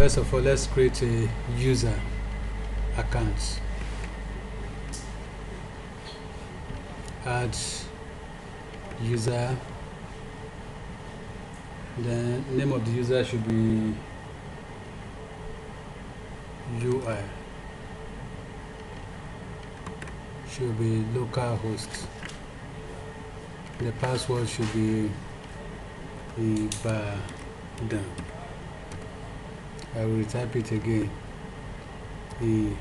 First of all, let's create a user account. Add user. The name of the user should be UI. Should be localhost. The password should be Ibadan. I will type it again. Ibadan.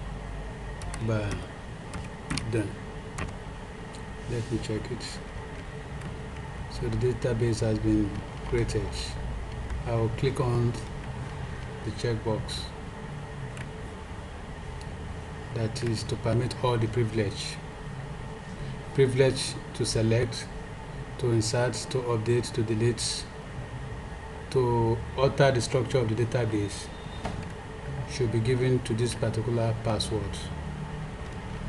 Let me check it. So the database has been created. I will click on the checkbox. That is to permit all the privilege. Privilege to select, to insert, to update, to delete, to alter the structure of the database should be given to this particular password.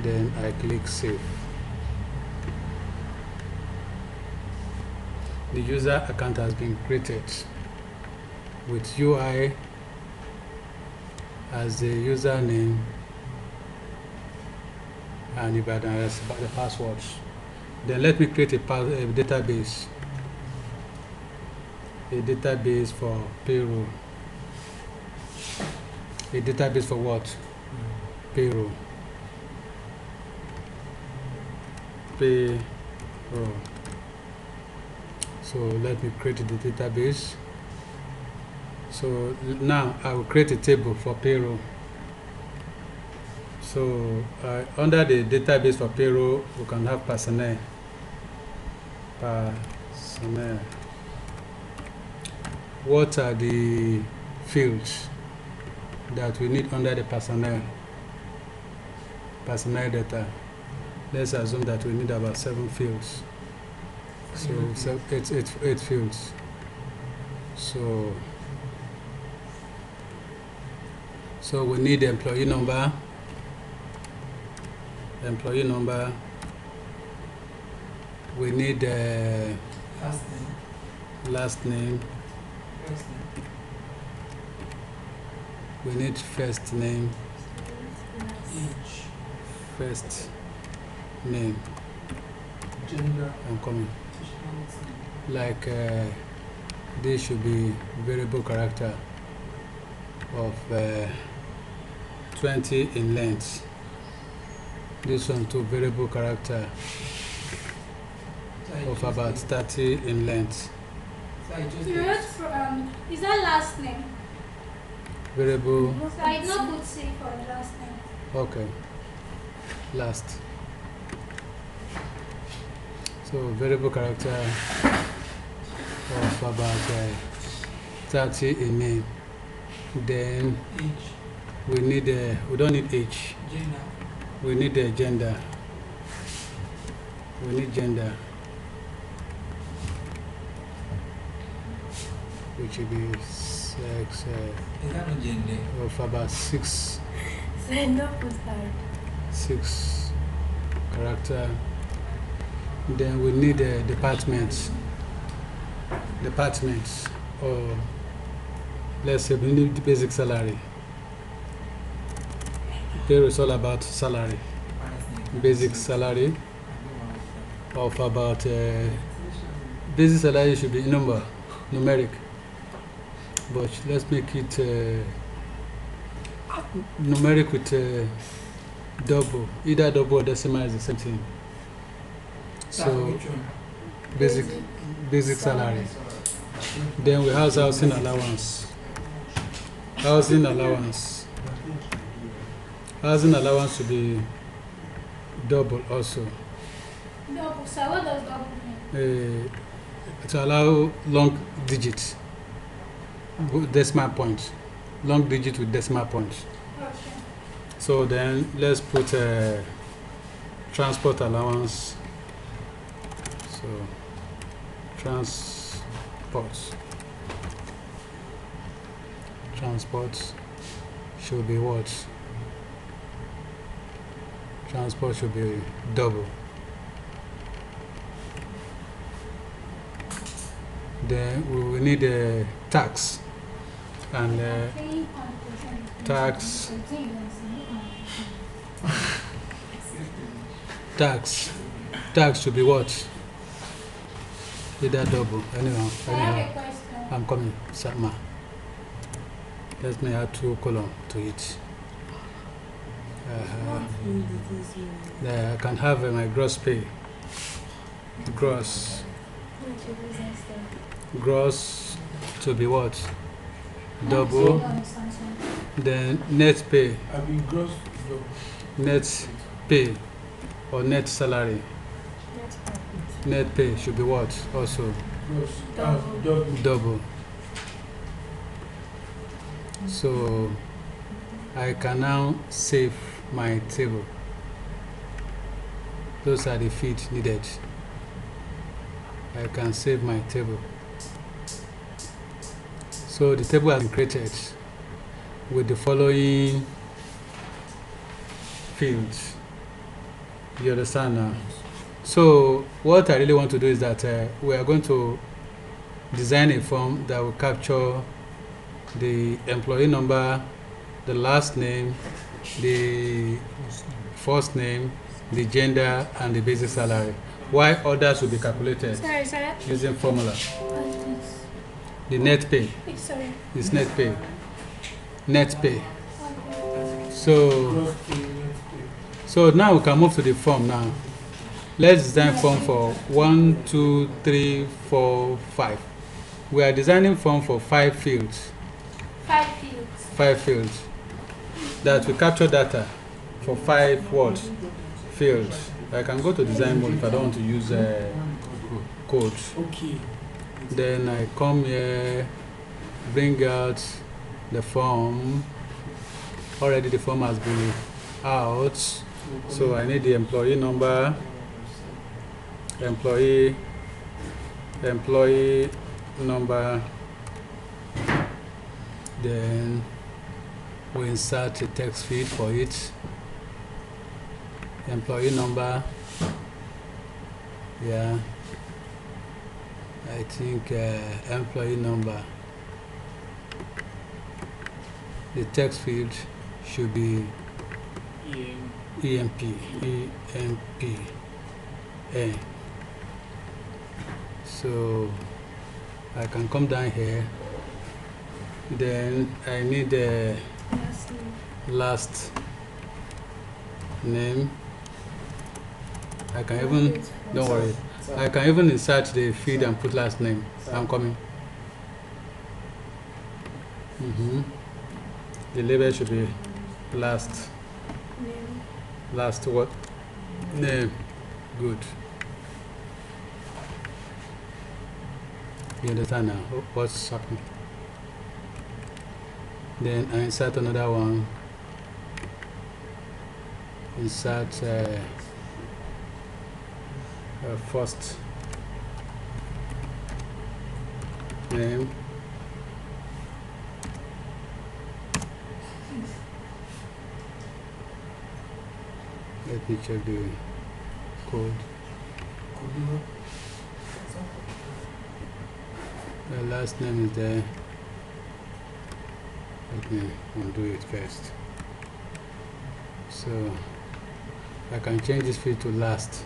Then I click save. The user account has been created with UI as the username and Ibadan as the passwords. Then let me create a database. A database for payroll. A database for what? Payroll. Payroll. So let me create the database. So now I will create a table for payroll. So under the database for payroll, we can have personnel. Personnel. What are the fields that we need under the personnel data? Let's assume that we need about 7 fields. So eight fields. So we need the employee number. We need last name. We need first name. First name. Gender. I'm coming. Like this should be variable character of 20 in length. This one too, variable character of about 30 in length. Is that last name? Variable. So I did not put C for the last name. Okay. Last. So variable character of about 30 in name. Then we need we don't need age. Gender. We need the gender. We need gender, which will be sex Is that not gender? of about 6 character. Then we need departments. Or let's say we need the basic salary. Here is all about salary. Basic salary of about basic salary should be numeric, but let's make it numeric with double. Either double or decimal is the same thing. So basic salary. Then we have housing allowance. Housing allowance should be double also. Double. So what does double mean? To allow long digits, decimal points. Long digit with decimal points. Okay. So then let's put transport allowance. So transport should be what? Transport should be double. Then we will need a tax. and tax. Tax should be what? Either double. Anyhow. I have a question. I'm coming, Sama. Let me add 2 columns to it. There, I can have my gross pay. Gross to be what? Double. Then net pay. I mean, gross. Net pay or net salary. Net pay should be what? Also double. So I can now save my table. Those are the feet needed. I can save my table. So the table has been created with the following fields. You understand now? So what I really want to do is that we are going to design a form that will capture the employee number, the last name, the first name, the gender, and the basic salary. Why others will be calculated using formula. The net pay is net pay. Net pay. So now we can move to the form now. Let's design form for 1, 2, 3, 4, 5. We are designing form for 5 fields. 5 fields. That we capture data for 5 what? Fields. I can go to design mode if I don't want to use code. Okay. Then I come here, bring out the form. Already the form has been out. So I need the employee number, employee number. Then we insert a text field for it. Employee number. Yeah. I think employee number. The text field should be EMP. So I can come down here. Then I need the last name. I can even, don't worry, I can even insert the field and put last name. I'm coming. The label should be last. Last what? Name. Good. You understand now what's happening? Then I insert another one. Insert first name. Let me check the code. The last name is there. Let me undo it first. So I can change this field to last.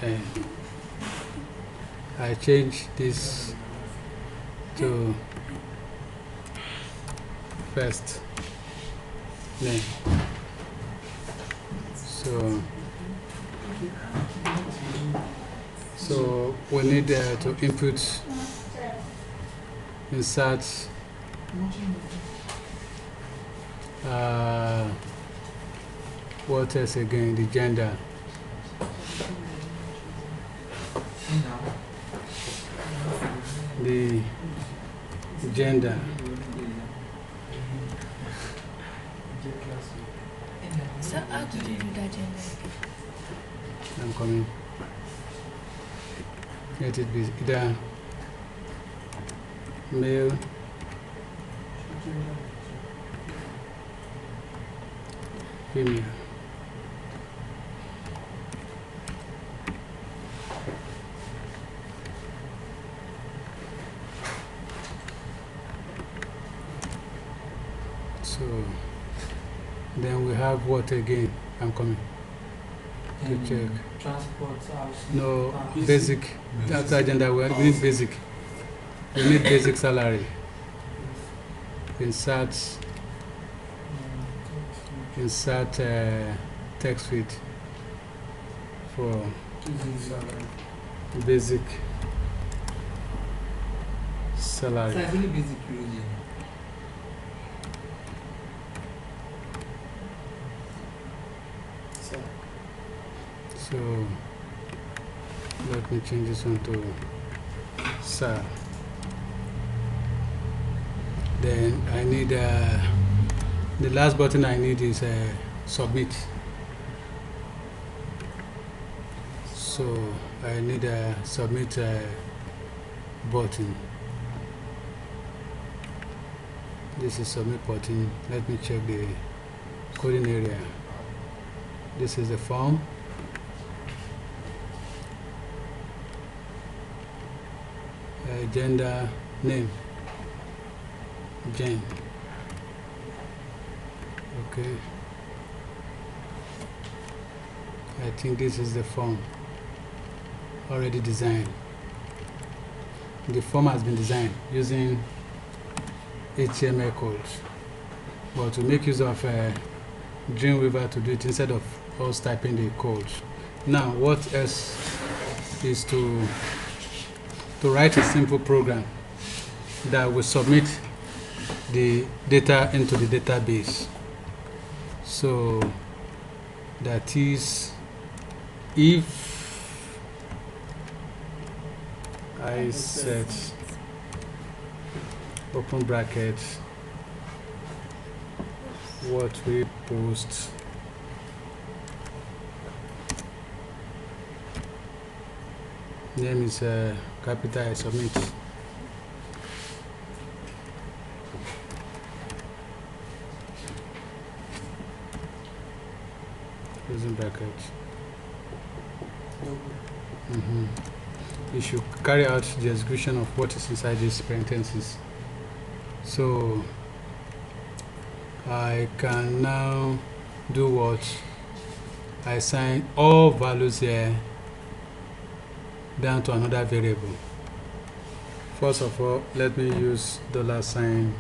And I change this to first name. So we need to input, insert what else again? The gender. The gender. So how do you do that gender? I'm coming. Let it be either male, female. So then we have what again? I'm coming to check. Transport, housing. No, basic. After agenda, we need basic. We need basic salary. Insert text feed for basic salary. So I think basic religion. So let me change this one to SAR. Then I need the last button I need is submit. So I need a submit button. This is submit button. Let me check the coding area. This is the form. Gender, name, Jane. Okay. I think this is the form already designed. The form has been designed using HTML codes, but to make use of Dreamweaver to do it instead of us typing the codes. Now, what else is to write a simple program that will submit the data into the database. So that is, if I set open bracket what we post name is capital, I submit. Closing bracket. You should carry out the execution of what is inside these parentheses. So I can now do what? I assign all values here down to another variable. First of all, let me use $sign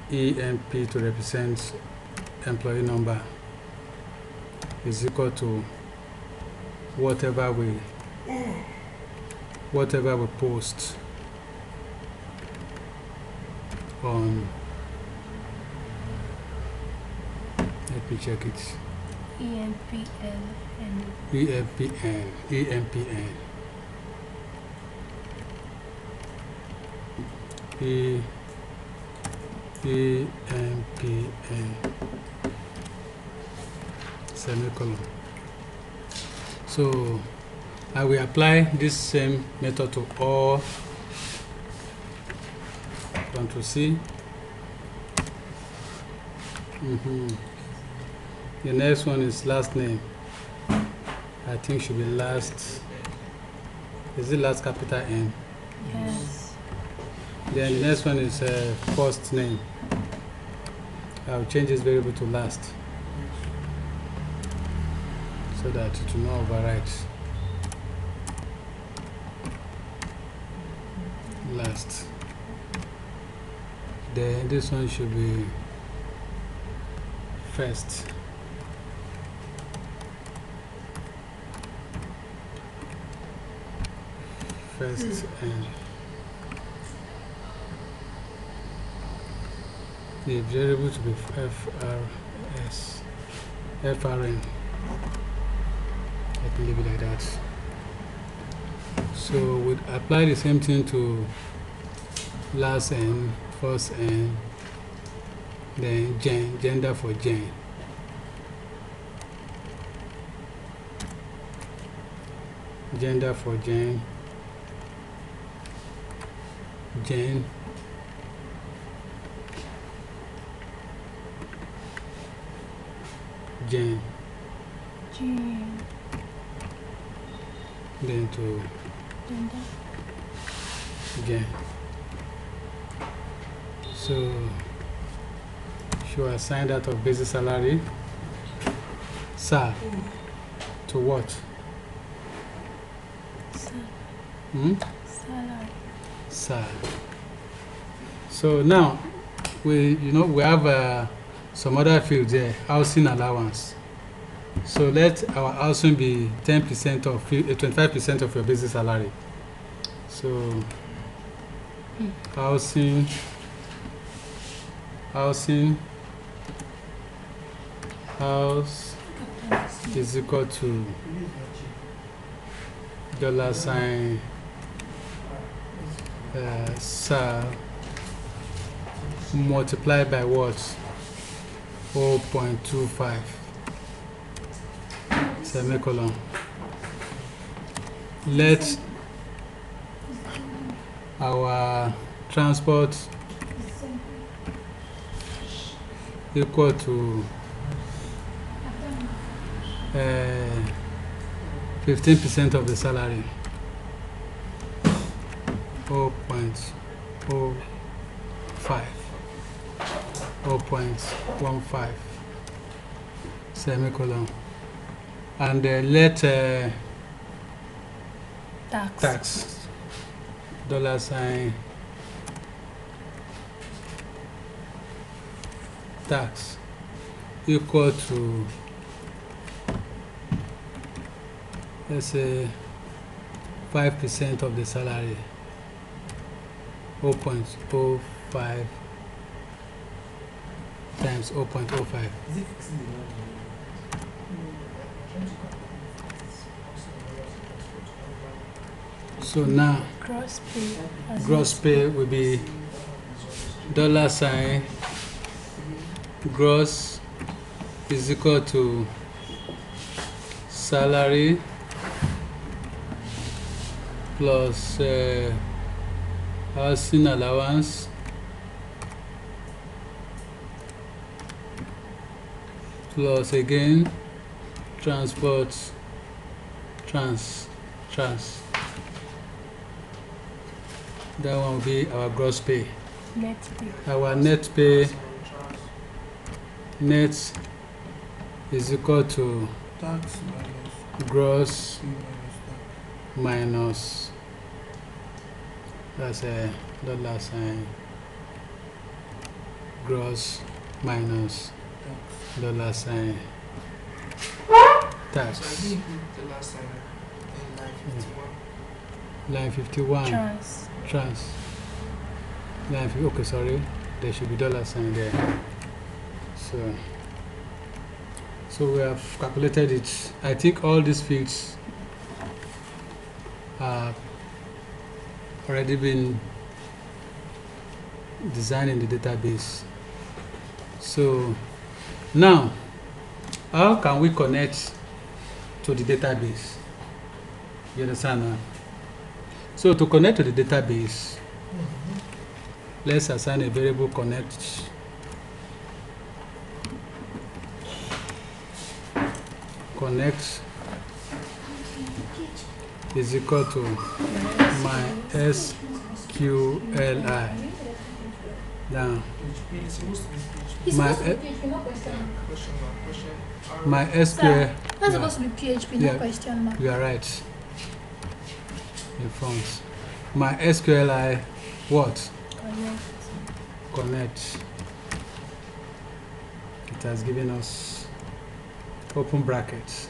EMP to represent employee number is equal to whatever we post on. Let me check it. EMPN. Semicolon. So I will apply this same method to all. Ctrl C. The next one is last name. I think should be last. Is it last capital N? Yes. Then the next one is first name. I'll change this variable to last so that it will not overwrite. Last. Then this one should be first. First and the variable to be FRN. Let me leave it like that. So we'll apply the same thing to last N, first N, then gender for Jane. Gender for Jane. Jane. Jane. Then to Jane. So you are assigned that of basic salary, sir, to what? Salary. Sir. So now we have some other fields there, housing allowance. So let our housing be 10% of 25% of your basic salary. So housing house is equal to $, sir, multiplied by what? 0.25 semicolon. Let our transport equal to 15% of the salary. 0.15 semicolon, and let tax $, tax equal to, let's say, 5% of the salary. 0.05 times 0.05. So now gross pay will be $, gross is equal to salary plus housing allowance plus again transport trans. That one will be our gross pay. Net pay. Our net pay, net is equal to Tax gross minus minus, that's a $, gross minus tax. $, tax. So I didn't put the last time in line 51. Line 51. Trans. Line 50, okay, sorry. There should be $, there. So we have calculated it. I think all these fields have already been designed in the database. So now, how can we connect to the database? You understand now? So to connect to the database, let's assign a variable connect. Connect is equal to mysqli. Now, It's supposed to be It's My- supposed to be PHP, not question mark. question mark. my Sir, SQL. that's Yeah. supposed to be PHP, Yeah. not question mark. You are right. In front. My SQLi what? Connect. It has given us open brackets.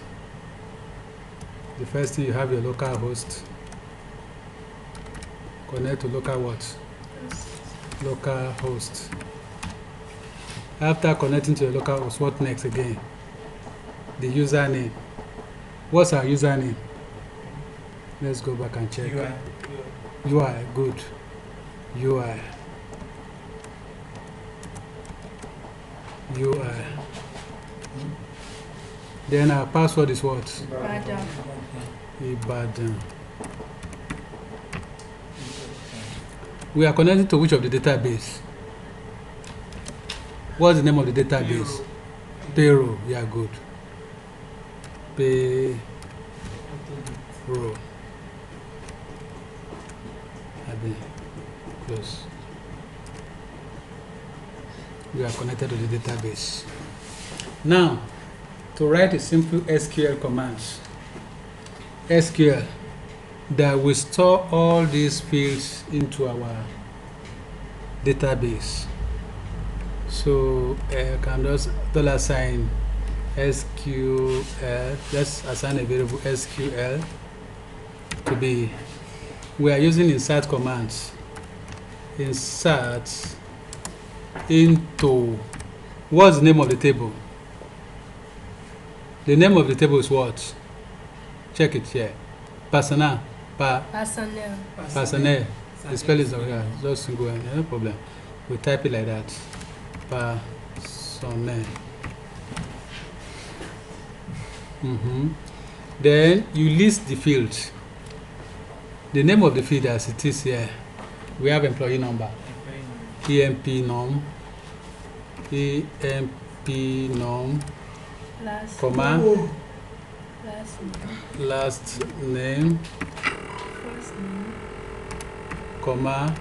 The first thing, you have your local host. Connect to local what? Local host. After connecting to your local host, what next again? The username. What's our username? Let's go back and check. UI, good. UI. Then our password is what? Ibadan. We are connected to which of the database? What's the name of the database? Payroll. Yeah, good. Payroll. Close. we are connected to the database. Now, to write a simple SQL command, SQL, that will store all these fields into our database. So can just $sign SQL, let's assign a variable SQL to be, we are using insert commands. Insert into, what's the name of the table? The name of the table is what? Check it here. Personnel. Personnel. The spell is okay. Just single, no problem. We type it like that. Personnel. Then you list the field. The name of the field as it is here. We have employee number. EMP num. Comma. Last name. Comma.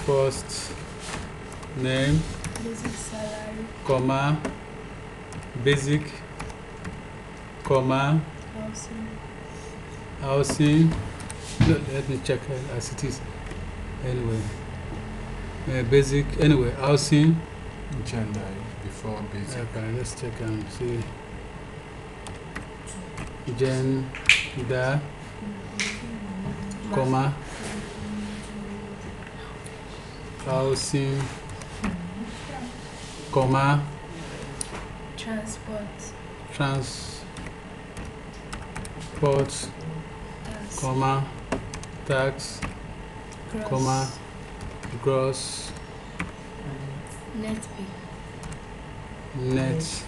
First name. Basic salary. Comma. Basic. Comma. Housing. Let me check as it is. Anyway. Basic. Anyway, housing. Gender before basic. Okay, let's check and see. Gender. Comma. Housing. Comma. Transport. Comma. Tax. Gross. Comma. Gross. Net pay. Net.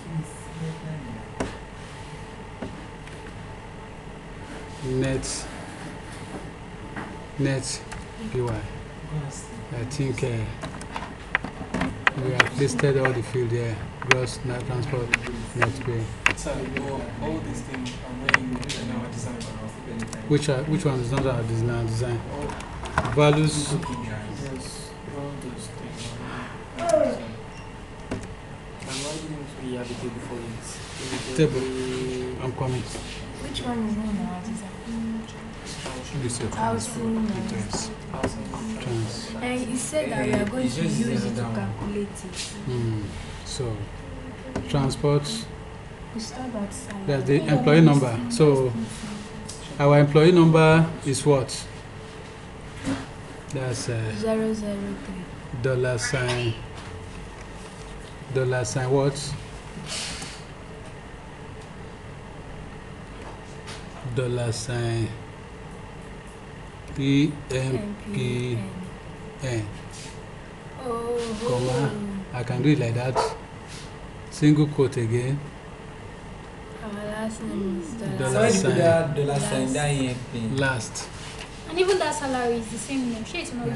PY. I think we have listed all the field there. Gross, net transport, net pay. So all these things are when in our design. Which one is not our design? Values. Yes, all those things. And why didn't we have a table for it? Table. I'm coming. Which one is not our design? This is Housing. trans. And you said that we are going to use it to calculate it. So, transport. We start that salary. That's the employee number. So, our employee number is what? That's 003. $sign what? $sign EMPN. Oh. Comma. I can do it like that. Single quote again. Our last name is Dollar sign. $sign that EMP. Last. And even that salary is the same name. Sure, it's not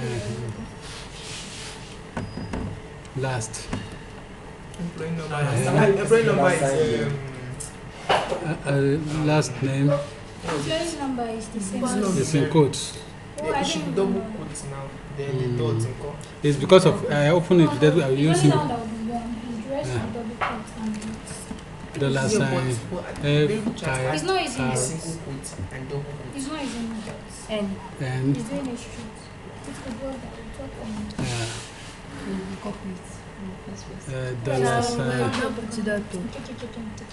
Last. Employee number. Employee number is Last name. Employee number is the same. It's in quotes. Oh, I you should didn't double know. quotes now. Then the dots and call. It's because of I open it that I The use only one that will be one. The rest Yeah. will double quotes and dots. $sign It's not using R dots. Single quotes and double quotes. It's not using dots. And and it's doing a street. It's the word that we talk on. $sign.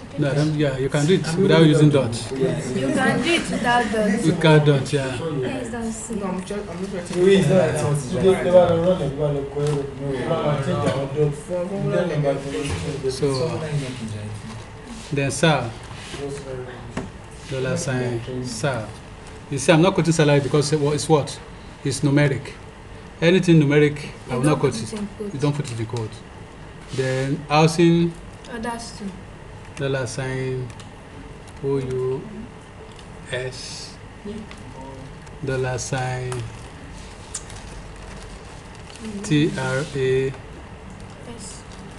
Check. No, yeah, you can do it without using dots. You can do it without dots. You can't dot, yeah. Yes, that's No, it. I'm just writing. Who is that? So then SAL, $sign SAL. You see, I'm not quoting salary because it's what? It's numeric. Anything numeric, I will not quote it. You don't put it in quote. Then housing, Oh, that's two. $sign OUS, $sign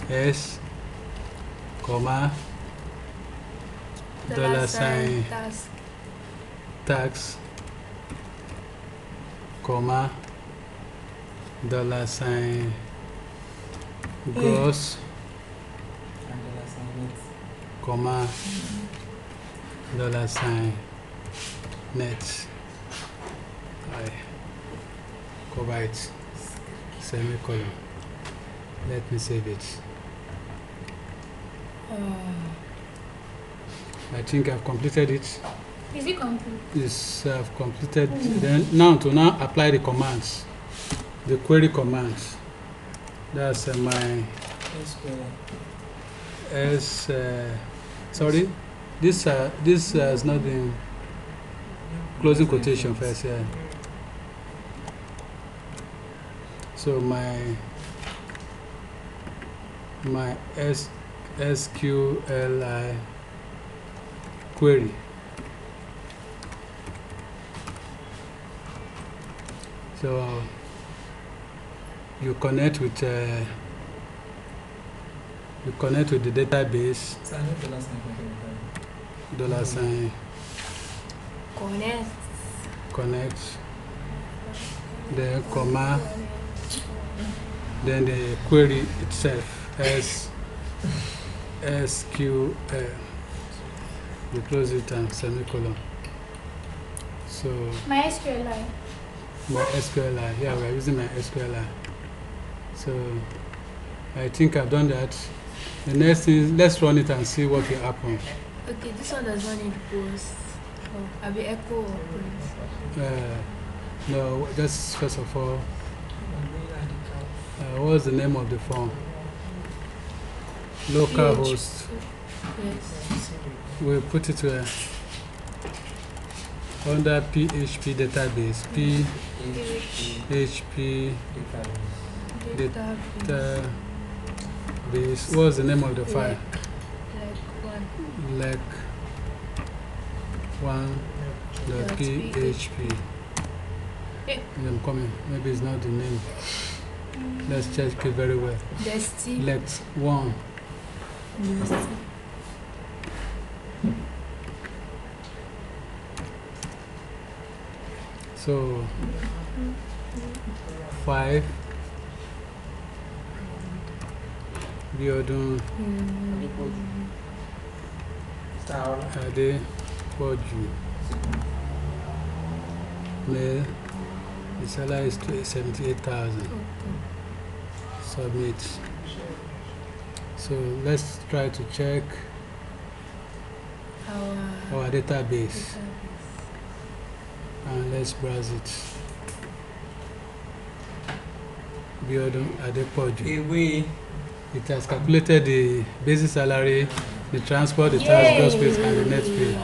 TRAS, comma, $sign tax, comma, $sign gross, And $net. comma, $ net. I cover it, semicolon. Let me save it. I think I've completed it. Is it complete? Yes, I've completed. Then now to apply the commands, the query commands. That's my sorry, this has not been closing quotation first. Yeah. So my SQLI query. So you connect with the database. $sign connect, then comma, then the query itself SQL. We close it and semicolon. So My SQLI. my SQLI, yeah, we're using my SQLI. So I think I've done that. The next thing, let's run it and see what will happen. Okay, this one does not need post. Oh, I'll be echo or print. No, just first of all, what's the name of the phone? Localhost. Yes. We'll put it under PHP database. PHP database. What's the name of the file? Like one.php. I'm coming. Maybe it's not the name. Let's check it very well. Let one. So 5 Biodun Ade Poju mail. The salary is 78,000. Submit. So let's try to check our database. And let's browse it. Biodun Adepoju. It has calculated the basic salary, the transport, the tax, gross pay, and the net pay.